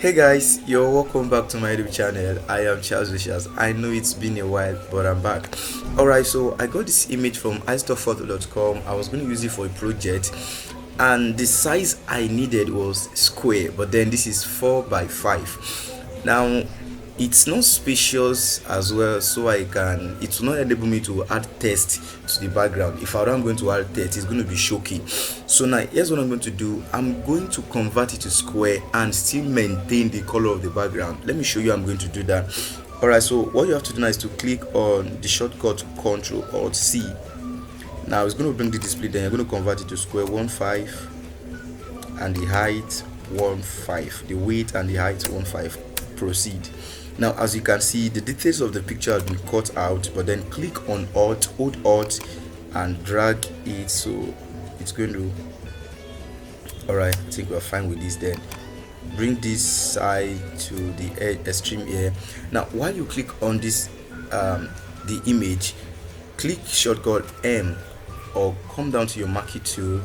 Hey guys, you're welcome back to my YouTube channel. I am Charles Vicious. I know it's been a while, but I'm back. Alright, so I got this image from iStuffPhoto.com. I was going to use it for a project, and the size I needed was square, but then this is 4 by 5. Now it's not spacious as well, so it will not enable me to add text to the background. If I'm going to add text, it's going to be shoky. So now here's what I'm going to do. I'm going to convert it to square and still maintain the color of the background. Let me show you how I'm going to do that. Alright, so what you have to do now is to click on the shortcut Ctrl Alt C. Now it's going to bring the display, then you're going to convert it to square 1.5 and the height 1.5, the width and the height 1.5. Proceed. Now as you can see, the details of the picture have been cut out, but then click on Alt, hold Alt and drag it, so it's going to, alright, I think we're fine with this. Then bring this side to the extreme here. Now while you click on this the image, click shortcut M or come down to your marquee tool,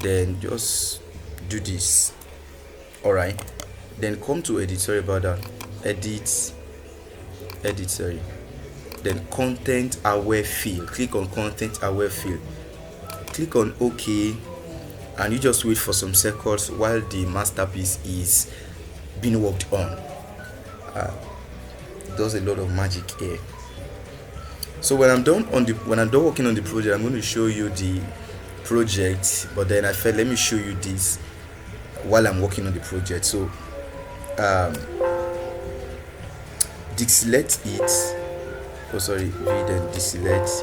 then just do this. Alright, then come to edit, sorry about that, edit, sorry, then content aware fill. Click on content aware fill, click on OK, and you just wait for some seconds while the masterpiece is being worked on. Does a lot of magic here. So when I'm done working on the project, I'm going to show you the project, but then I felt let me show you this while I'm working on the project. So deselect it, oh sorry, then deselect.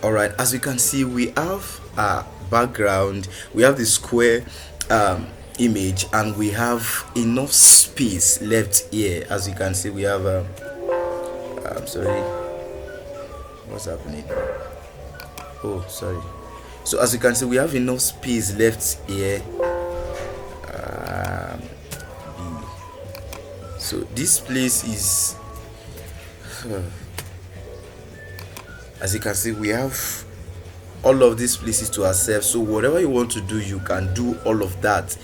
Alright, as you can see, we have a background, we have the square image, and we have enough space left here. As you can see, we have I'm sorry, what's happening, oh sorry. So as you can see, we have enough space left here. So this place is as you can see, we have all of these places to ourselves, so whatever you want to do, you can do all of that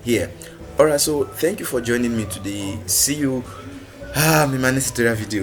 here. Alright, so thank you for joining me today. See you in my next tutorial video.